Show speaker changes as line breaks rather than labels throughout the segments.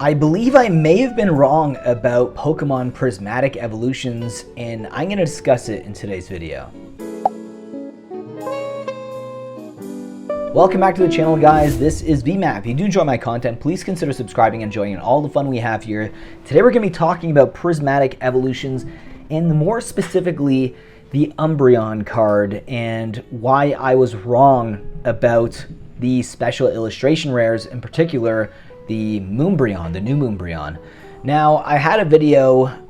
I believe I may have been wrong about Pokemon Prismatic evolutions, and I'm going to discuss it in today's video. Welcome back to the channel, guys. This is VMAP. If you do enjoy my content, please consider subscribing and joining in all the fun we have here. Today we're going to be talking about Prismatic evolutions, and more specifically the Umbreon card, and why I was wrong about the special illustration rares, in particular the Moonbreon, the new Moonbreon. Now, I had a video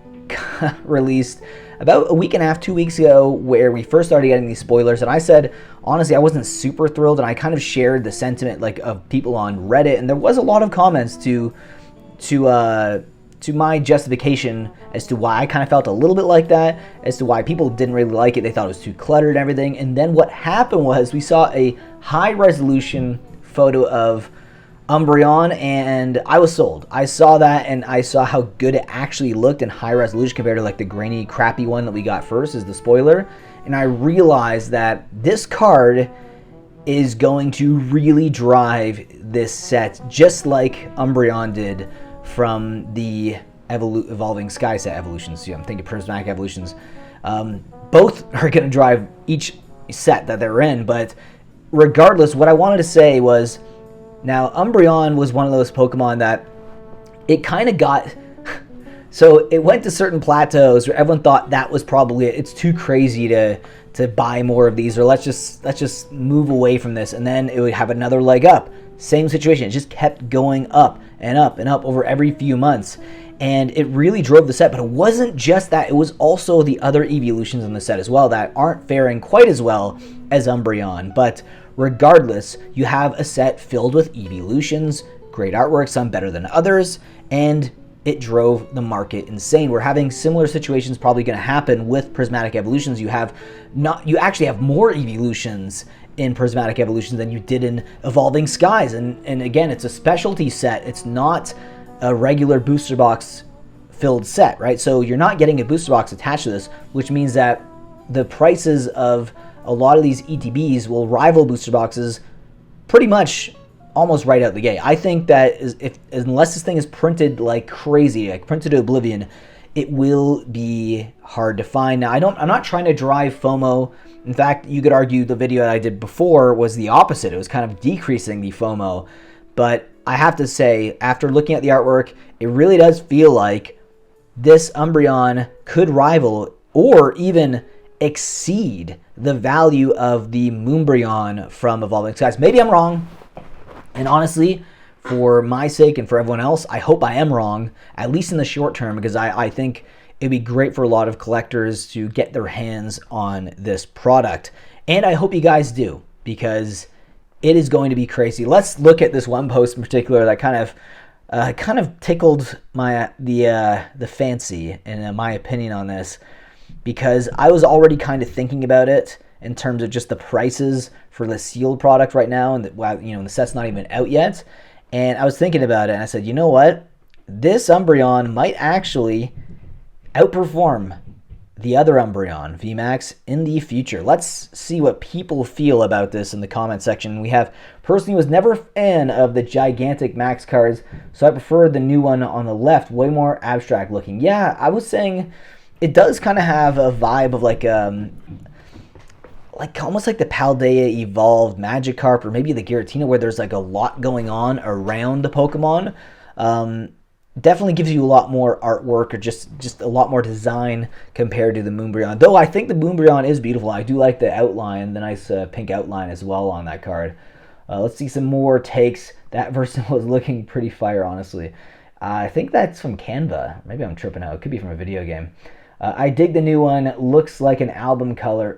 released about a week and a half, 2 weeks ago, where we first started getting these spoilers, and I said, honestly, I wasn't super thrilled, and I kind of shared the sentiment of people on Reddit, and there was a lot of comments to my justification as to why I kind of felt a little bit like that, as to why people didn't really like it. They thought it was too cluttered and everything. And then what happened was we saw a high-resolution photo of Umbreon, and I was sold. I saw that, and I saw how good it actually looked in high resolution compared to like the grainy, crappy one that we got first as the spoiler. And I realized that this card is going to really drive this set, just like Umbreon did from the Evolving Sky set evolutions. I'm thinking Prismatic evolutions. Both are going to drive each set that they're in, but regardless, what I wanted to say was, now, Umbreon was one of those Pokemon that it kind of got... So it went to certain plateaus where everyone thought that was probably it. It's too crazy to buy more of these, or let's just move away from this, and then it would have another leg up. Same situation. It just kept going up and up and up over every few months, and it really drove the set. But it wasn't just that. It was also the other evolutions in the set as well that aren't faring quite as well as Umbreon. But regardless, you have a set filled with evolutions, great artwork, some better than others, and it drove the market insane. We're having similar situations probably going to happen with Prismatic evolutions. You actually have more evolutions in Prismatic evolutions than you did in Evolving Skies, and again, it's a specialty set. It's not a regular booster box filled set, right? So you're not getting a booster box attached to this, which means that the prices of a lot of these ETBs will rival booster boxes pretty much almost right out the gate. I think that unless this thing is printed like crazy, like printed to oblivion, it will be hard to find. Now, I'm not trying to drive FOMO. In fact, you could argue the video that I did before was the opposite. It was kind of decreasing the FOMO. But I have to say, after looking at the artwork, it really does feel like this Umbreon could rival or even exceed the value of the Moonbreon from Evolving Skies. Maybe I'm wrong, and honestly, for my sake and for everyone else, I hope I am wrong, at least in the short term, because I think it'd be great for a lot of collectors to get their hands on this product. And I hope you guys do, because it is going to be crazy. Let's look at this one post in particular that kind of tickled the fancy, in my opinion, on this, because I was already kind of thinking about it in terms of just the prices for the sealed product right now, and the set's not even out yet. And I was thinking about it, and I said, you know what? This Umbreon might actually outperform the other Umbreon VMAX in the future. Let's see what people feel about this in the comment section. We have person who was never a fan of the gigantic Max cards, so I prefer the new one on the left, way more abstract looking. Yeah, I was saying it does kind of have a vibe of like almost like the Paldea evolved Magikarp, or maybe the Giratina, where there's like a lot going on around the Pokemon. Definitely gives you a lot more artwork, or just a lot more design compared to the Moonbreon. Though I think the Moonbreon is beautiful. I do like the outline, the nice pink outline as well on that card. Let's see some more takes. That version was looking pretty fire, honestly. I think that's from Canva. Maybe I'm tripping out. It could be from a video game. I dig the new one. Looks like an album cover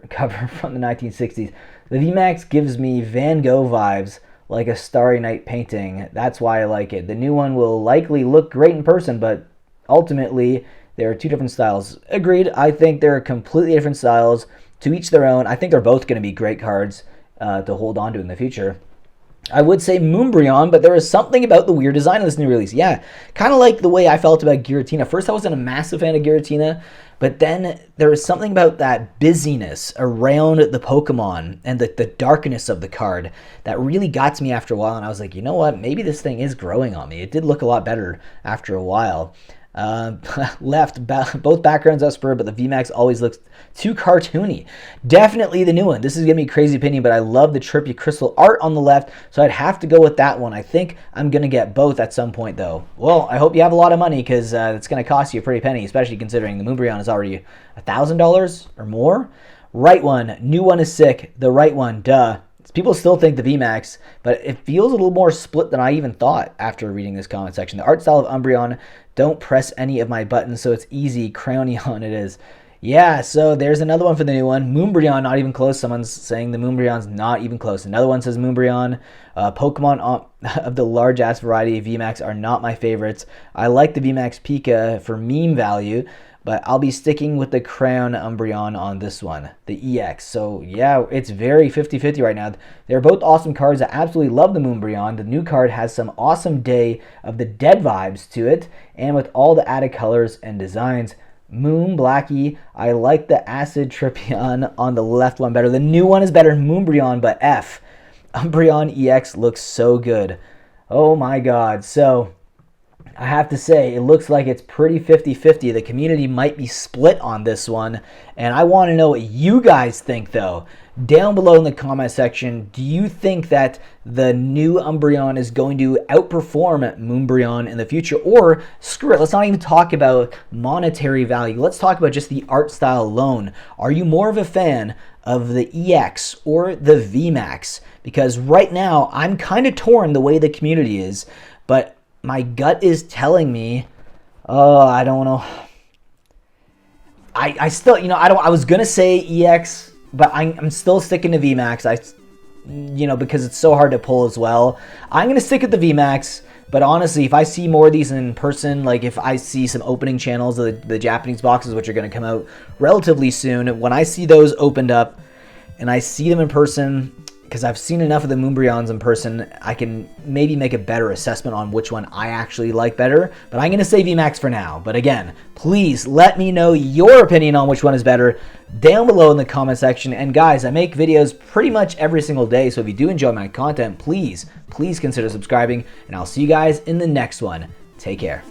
from the 1960s. The VMAX gives me Van Gogh vibes, like a Starry Night painting. That's why I like it. The new one will likely look great in person, but ultimately, there are two different styles. Agreed. I think they're completely different styles, to each their own. I think they're both going to be great cards to hold on to in the future. I would say Moonbryon, but there is something about the weird design of this new release. Yeah, kind of like the way I felt about Giratina. First, I wasn't a massive fan of Giratina, but then there was something about that busyness around the Pokemon and the darkness of the card that really got to me after a while, and I was like, you know what, maybe this thing is growing on me. It did look a lot better after a while. Both backgrounds are superb, but the VMAX always looks too cartoony. Definitely the new one. This is going to be a crazy opinion, but I love the trippy crystal art on the left, so I'd have to go with that one. I think I'm going to get both at some point, though. Well, I hope you have a lot of money, because it's going to cost you a pretty penny, especially considering the Moonbryon is already $1,000 or more. Right one. New one is sick. The right one. Duh. People still think the VMAX, but it feels a little more split than I even thought after reading this comment section. The art style of Umbreon, don't press any of my buttons, so it's easy. Crayonion it is. Yeah, so there's another one for the new one. Moonbryon, not even close. Someone's saying the Moonbryon's not even close. Another one says Moonbryon. Pokemon of the large-ass variety of VMAX are not my favorites. I like the VMAX Pika for meme value, but I'll be sticking with the Crown Umbreon on this one, the EX. So yeah, it's very 50-50 right now. They're both awesome cards. I absolutely love the Moonbryon. The new card has some awesome Day of the Dead vibes to it, and with all the added colors and designs. Moon Blackie, I like the Acid Tripion on the left one better. The new one is better than Moonbryon, but F. Umbreon EX looks so good. Oh my god. So I have to say, it looks like it's pretty 50-50. The community might be split on this one, and I want to know what you guys think, though. Down below in the comment section, do you think that the new Umbreon is going to outperform Moonbryon in the future? Or, screw it, let's not even talk about monetary value. Let's talk about just the art style alone. Are you more of a fan of the EX or the VMAX? Because right now, I'm kind of torn the way the community is, but my gut is telling me, oh, I don't know. I still, I was going to say EX, but I'm still sticking to VMAX. Because it's so hard to pull as well. I'm going to stick with the VMAX, but honestly, if I see more of these in person, like if I see some opening channels of the Japanese boxes, which are going to come out relatively soon, when I see those opened up and I see them in person, because I've seen enough of the Moonbryons in person, I can maybe make a better assessment on which one I actually like better. But I'm going to say VMAX for now. But again, please let me know your opinion on which one is better down below in the comment section. And guys, I make videos pretty much every single day, so if you do enjoy my content, please consider subscribing. And I'll see you guys in the next one. Take care.